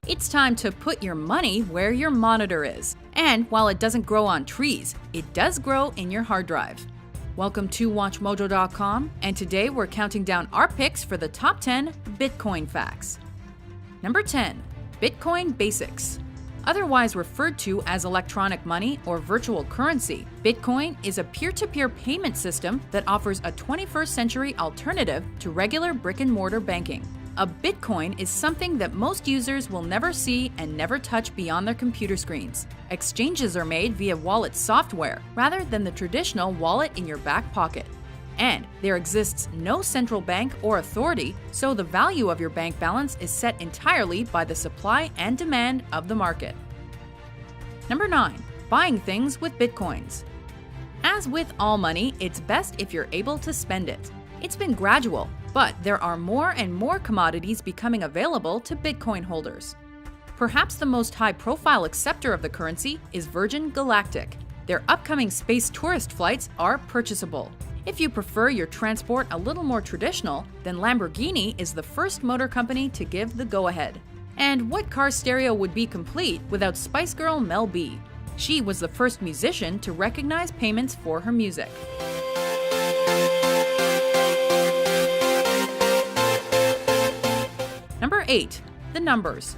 It's time to put your money where your monitor is. And while it doesn't grow on trees, it does grow in your hard drive. Welcome to WatchMojo.com, and today we're counting down our picks for the top 10 Bitcoin facts. Number 10. Bitcoin Basics. Otherwise referred to as electronic money or virtual currency, Bitcoin is a peer-to-peer payment system that offers a 21st century alternative to regular brick-and-mortar banking. A Bitcoin is something that most users will never see and never touch beyond their computer screens. Exchanges are made via wallet software rather than the traditional wallet in your back pocket. And there exists no central bank or authority, so the value of your bank balance is set entirely by the supply and demand of the market. Number 9. Buying things with Bitcoins. As with all money, it's best if you're able to spend it. It's been gradual, but there are more and more commodities becoming available to Bitcoin holders. Perhaps the most high-profile acceptor of the currency is Virgin Galactic. Their upcoming space tourist flights are purchasable. If you prefer your transport a little more traditional, then Lamborghini is the first motor company to give the go-ahead. And what car stereo would be complete without Spice Girl Mel B? She was the first musician to recognize payments for her music. Number 8. The numbers.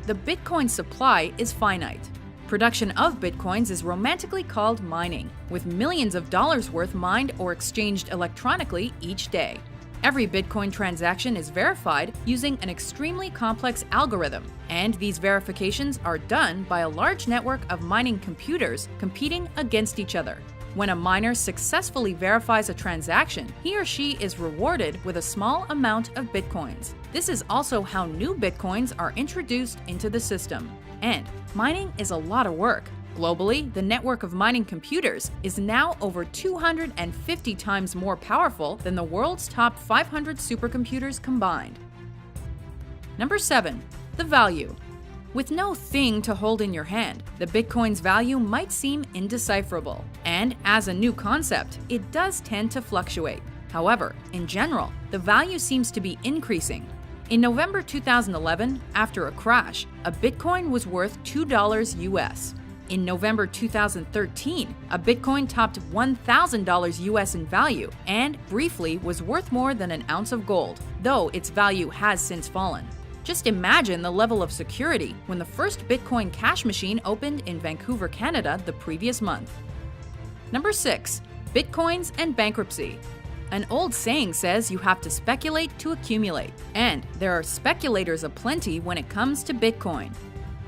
The Bitcoin supply is finite. Production of Bitcoins is romantically called mining, with millions of dollars worth mined or exchanged electronically each day. Every Bitcoin transaction is verified using an extremely complex algorithm, and these verifications are done by a large network of mining computers competing against each other. When a miner successfully verifies a transaction, he or she is rewarded with a small amount of Bitcoins. This is also how new Bitcoins are introduced into the system. And mining is a lot of work. Globally, the network of mining computers is now over 250 times more powerful than the world's top 500 supercomputers combined. Number 7. The value. With no thing to hold in your hand, the Bitcoin's value might seem indecipherable. And as a new concept, it does tend to fluctuate. However, in general, the value seems to be increasing. In November 2011, after a crash, a Bitcoin was worth $2 US. In November 2013, a Bitcoin topped $1,000 US in value and briefly was worth more than an ounce of gold, though its value has since fallen. Just imagine the level of security when the first Bitcoin cash machine opened in Vancouver, Canada the previous month. Number 6. Bitcoins and bankruptcy. An old saying says you have to speculate to accumulate, and there are speculators aplenty when it comes to Bitcoin.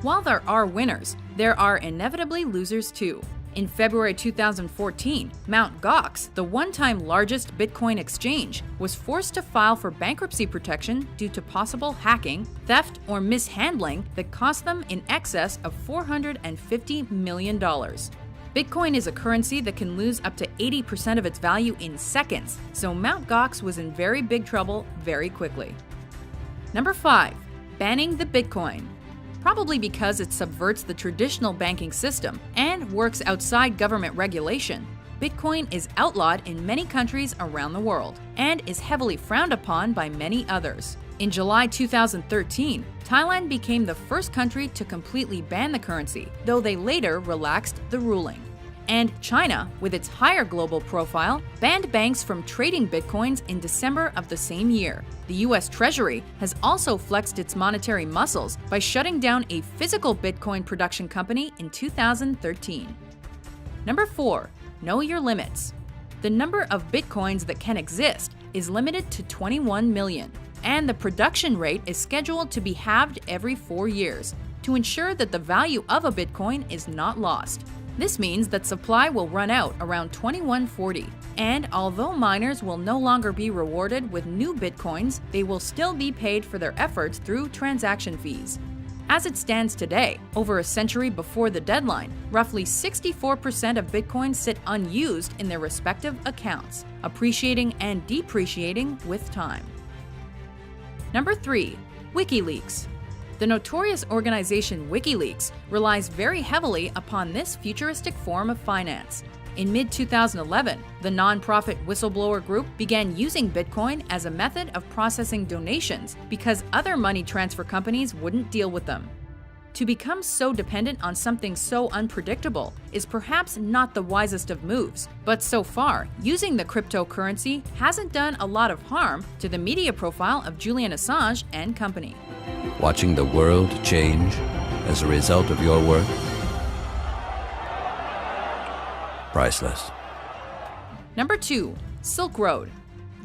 While there are winners, there are inevitably losers too. In February 2014, Mt. Gox, the one-time largest Bitcoin exchange, was forced to file for bankruptcy protection due to possible hacking, theft, or mishandling that cost them in excess of $450 million. Bitcoin is a currency that can lose up to 80% of its value in seconds, so Mt. Gox was in very big trouble very quickly. Number 5. Banning the Bitcoin. Probably because it subverts the traditional banking system and works outside government regulation, Bitcoin is outlawed in many countries around the world and is heavily frowned upon by many others. In July 2013, Thailand became the first country to completely ban the currency, though they later relaxed the ruling. And China, with its higher global profile, banned banks from trading Bitcoins in December of the same year. The US Treasury has also flexed its monetary muscles by shutting down a physical Bitcoin production company in 2013. Number 4. Know your limits. The number of Bitcoins that can exist is limited to 21 million, and the production rate is scheduled to be halved every 4 years to ensure that the value of a Bitcoin is not lost. This means that supply will run out around 2140, and although miners will no longer be rewarded with new Bitcoins, they will still be paid for their efforts through transaction fees. As it stands today, over a century before the deadline, roughly 64% of Bitcoins sit unused in their respective accounts, appreciating and depreciating with time. Number 3. WikiLeaks. The notorious organization WikiLeaks relies very heavily upon this futuristic form of finance. In mid-2011, the nonprofit Whistleblower Group began using Bitcoin as a method of processing donations because other money transfer companies wouldn't deal with them. To become so dependent on something so unpredictable is perhaps not the wisest of moves, but so far, using the cryptocurrency hasn't done a lot of harm to the media profile of Julian Assange and company. Watching the world change as a result of your work? Priceless. Number 2. Silk Road.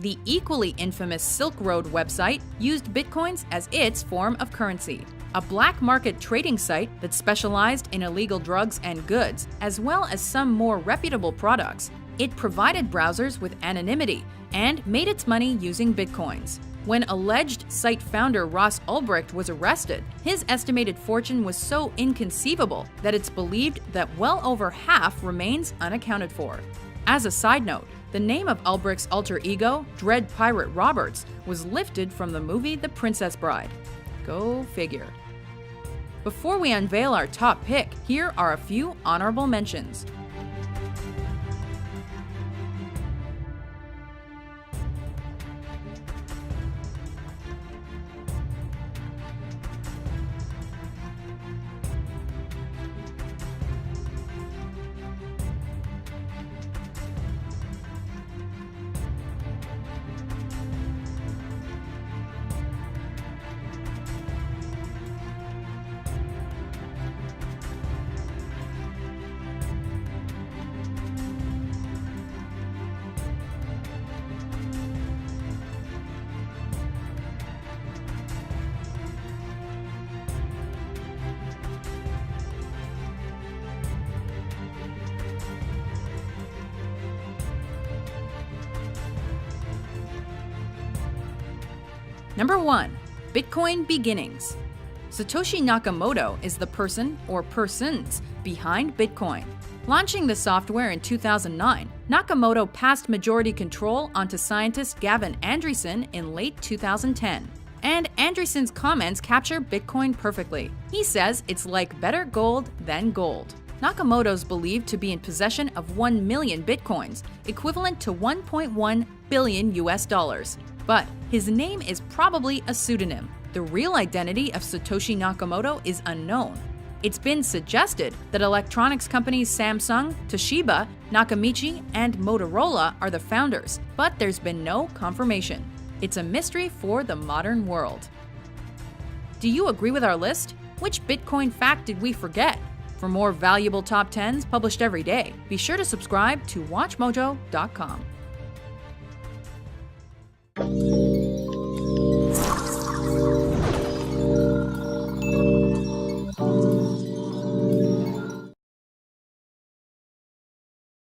The equally infamous Silk Road website used bitcoins as its form of currency. A black market trading site that specialized in illegal drugs and goods, as well as some more reputable products. It provided browsers with anonymity and made its money using bitcoins. When alleged site founder Ross Ulbricht was arrested, his estimated fortune was so inconceivable that it's believed that well over half remains unaccounted for. As a side note, the name of Ulbricht's alter ego, Dread Pirate Roberts, was lifted from the movie The Princess Bride. Go figure. Before we unveil our top pick, here are a few honorable mentions. Number 1. Bitcoin Beginnings. Satoshi Nakamoto is the person or persons behind Bitcoin. Launching the software in 2009, Nakamoto passed majority control onto scientist Gavin Andresen in late 2010. And Andresen's comments capture Bitcoin perfectly. He says it's like better gold than gold. Nakamoto's believed to be in possession of 1 million bitcoins, equivalent to 1.1 billion US dollars. But his name is probably a pseudonym. The real identity of Satoshi Nakamoto is unknown. It's been suggested that electronics companies Samsung, Toshiba, Nakamichi, and Motorola are the founders, but there's been no confirmation. It's a mystery for the modern world. Do you agree with our list? Which Bitcoin fact did we forget? For more valuable top 10s published every day, be sure to subscribe to WatchMojo.com.